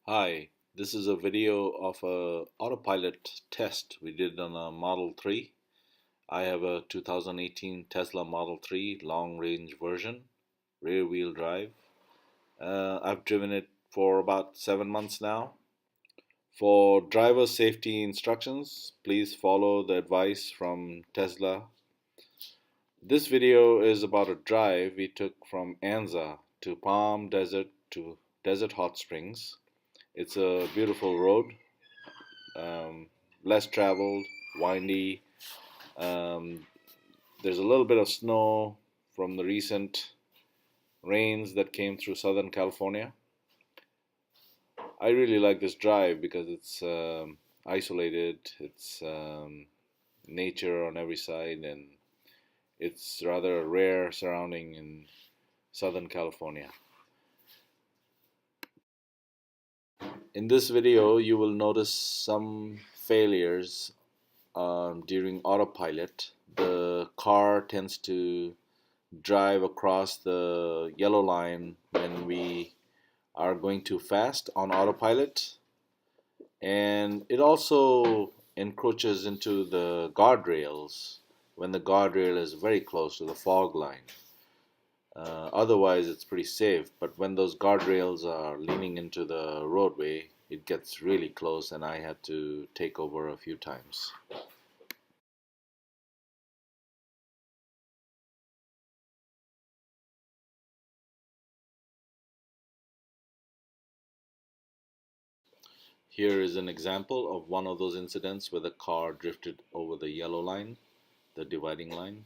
Hi, this is a video of a autopilot test we did on a Model 3. I have a 2018 Tesla Model 3 long range version, rear wheel drive. I've driven it for about 7 months now. For driver safety instructions, please follow the advice from Tesla. This video is about a drive we took from Anza to Palm Desert to Desert Hot Springs. It's a beautiful road, um, less traveled, windy. Um, there's a little bit of snow from the recent rains that came through Southern California. I really like this drive because it's isolated, it's nature on every side, and it's rather a rare surrounding in Southern California. In this video, you will notice some failures during autopilot. The car tends to drive across the yellow line when we are going too fast on autopilot, and it also encroaches into the guardrails when the guardrail is very close to the fog line. Otherwise it's pretty safe, but when those guardrails are leaning into the roadway, it gets really close and I had to take over a few times. Here is an example of one of those incidents where the car drifted over the yellow line, the dividing line.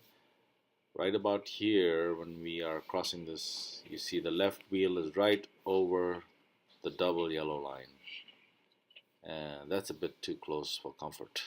Right about here, when we are crossing this, you see the left wheel is right over the double yellow line. And that's a bit too close for comfort.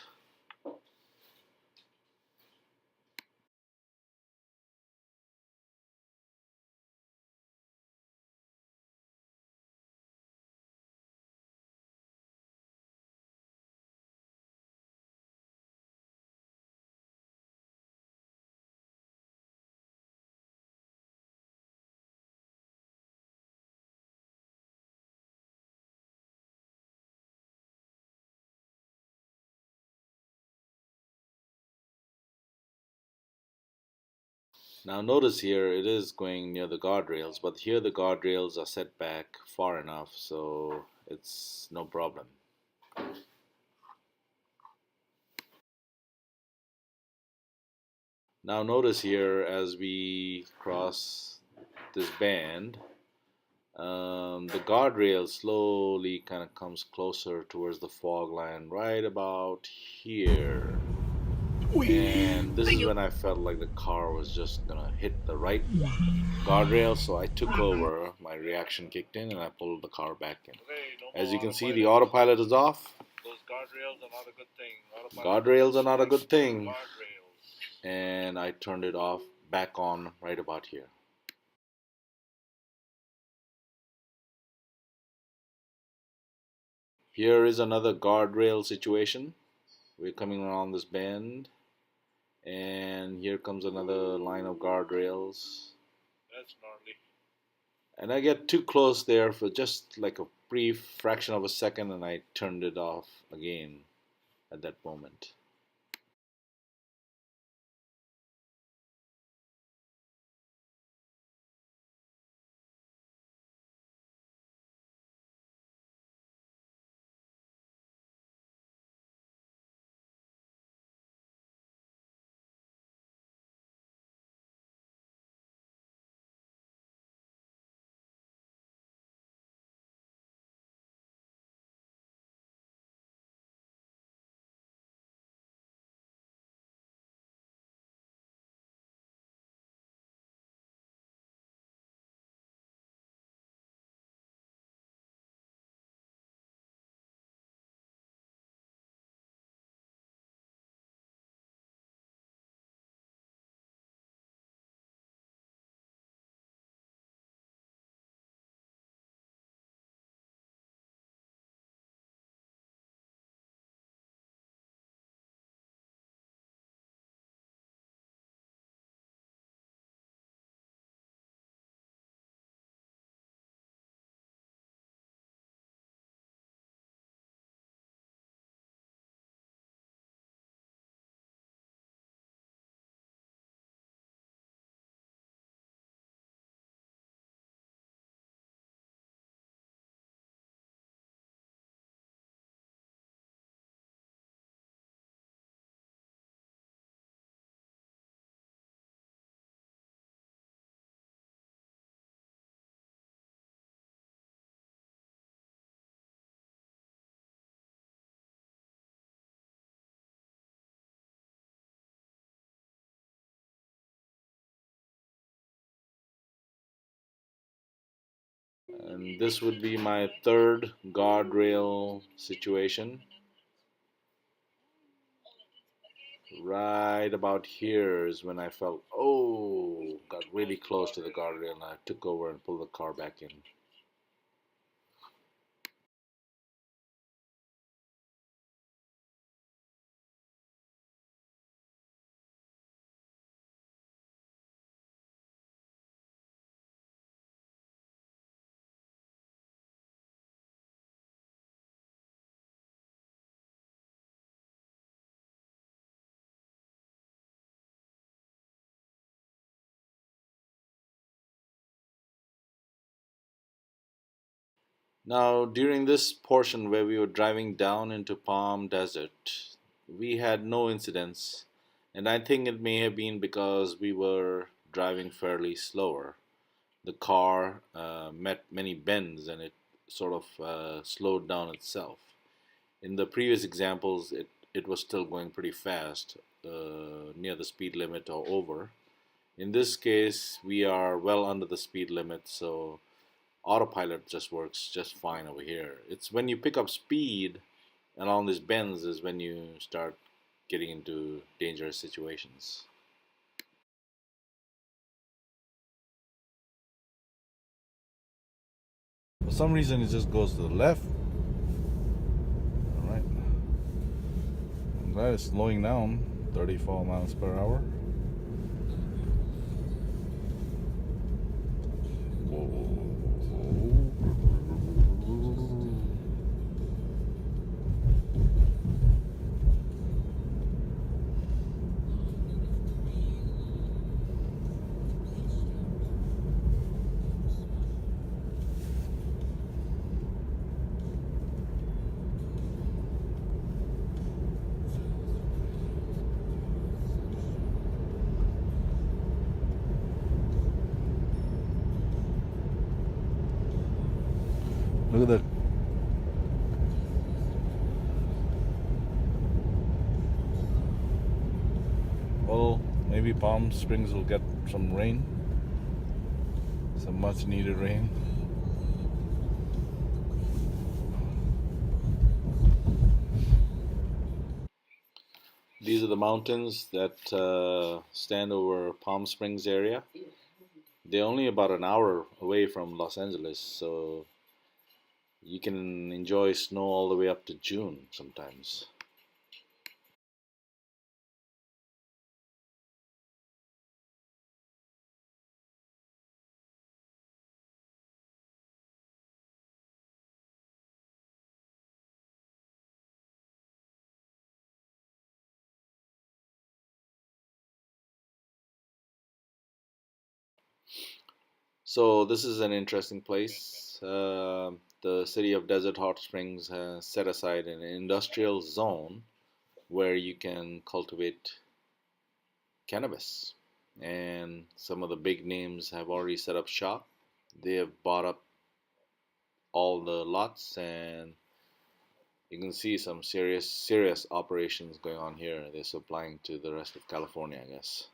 Now notice here it is going near the guardrails, but here the guardrails are set back far enough so it's no problem. Now notice here as we cross this band, the guardrail slowly kind of comes closer towards the fog line right about here. And this is when I felt like the car was just gonna hit the right guardrail, so I took over, my reaction kicked in, and I pulled the car back in. As you can see, the autopilot is off. Those guardrails are not a good thing. Guardrails are not a good thing. And I turned it off, back on right about here. Here is another guardrail situation. We're coming around this bend, and here comes another line of guardrails. That's gnarly. And I get too close there for just like a brief fraction of a second, and I turned it off again at that moment. And this would be my third guardrail situation. Right about here is when I felt, oh, got really close to the guardrail and I took over and pulled the car back in. Now, during this portion where we were driving down into Palm Desert, we had no incidents, and I think it may have been because we were driving fairly slower. The car met many bends and it sort of slowed down itself. In the previous examples, it was still going pretty fast, near the speed limit or over. In this case, we are well under the speed limit, so autopilot just works just fine over here. It's when you pick up speed along these bends is when you start getting into dangerous situations. For some reason, it just goes to the left. All right. I'm glad it's slowing down, 34 miles per hour. Look at that. Well, maybe Palm Springs will get some rain, some much needed rain. These are the mountains that stand over Palm Springs area. They're only about an hour away from Los Angeles, so you can enjoy snow all the way up to June sometimes. So this is an interesting place. The city of Desert Hot Springs has set aside an industrial zone where you can cultivate cannabis. And some of the big names have already set up shop. They have bought up all the lots, and you can see some serious operations going on here. They're supplying to the rest of California, I guess.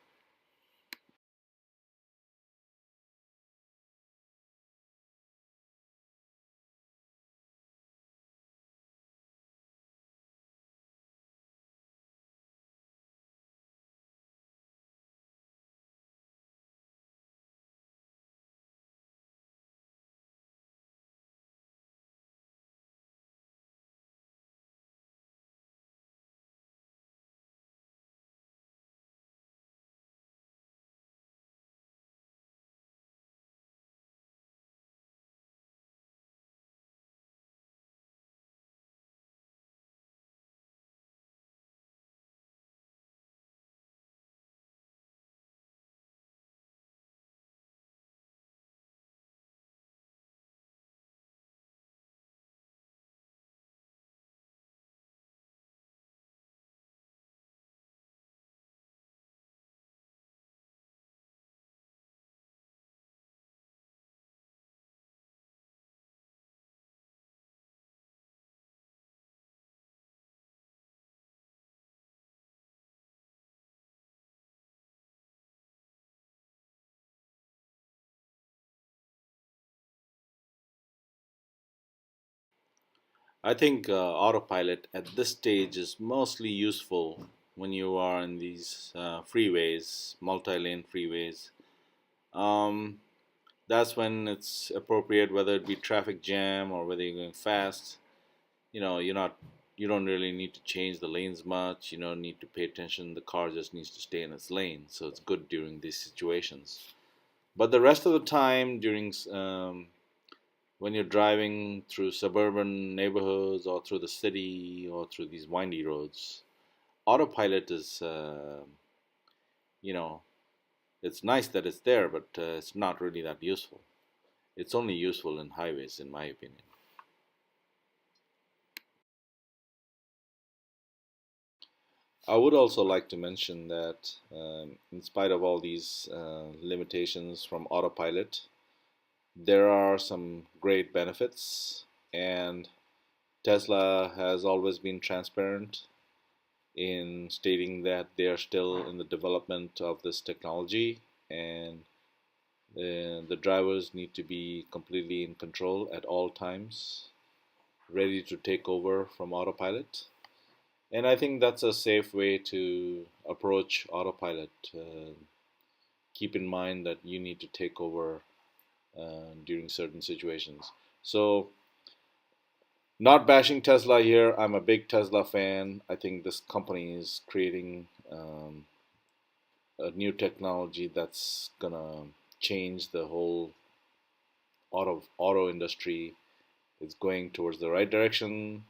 I think autopilot at this stage is mostly useful when you are in these freeways, multi-lane freeways. Um, that's when it's appropriate, whether it be traffic jam or whether you're going fast. You don't really need to change the lanes much. You don't need to pay attention. The car just needs to stay in its lane, so it's good during these situations. But the rest of the time, during when you're driving through suburban neighborhoods or through the city or through these windy roads, autopilot is, you know, it's nice that it's there, but it's not really that useful. It's only useful in highways, in my opinion. I would also like to mention that, in spite of all these limitations from autopilot, there are some great benefits, and Tesla has always been transparent in stating that they are still in the development of this technology, and the drivers need to be completely in control at all times, ready to take over from autopilot. And I think that's a safe way to approach autopilot. Keep in mind that you need to take over during certain situations. So, not bashing Tesla here. I'm a big Tesla fan. I think this company is creating a new technology that's gonna change the whole auto industry. It's going towards the right direction.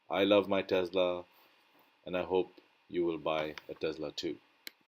I love my Tesla, and I hope you will buy a Tesla too.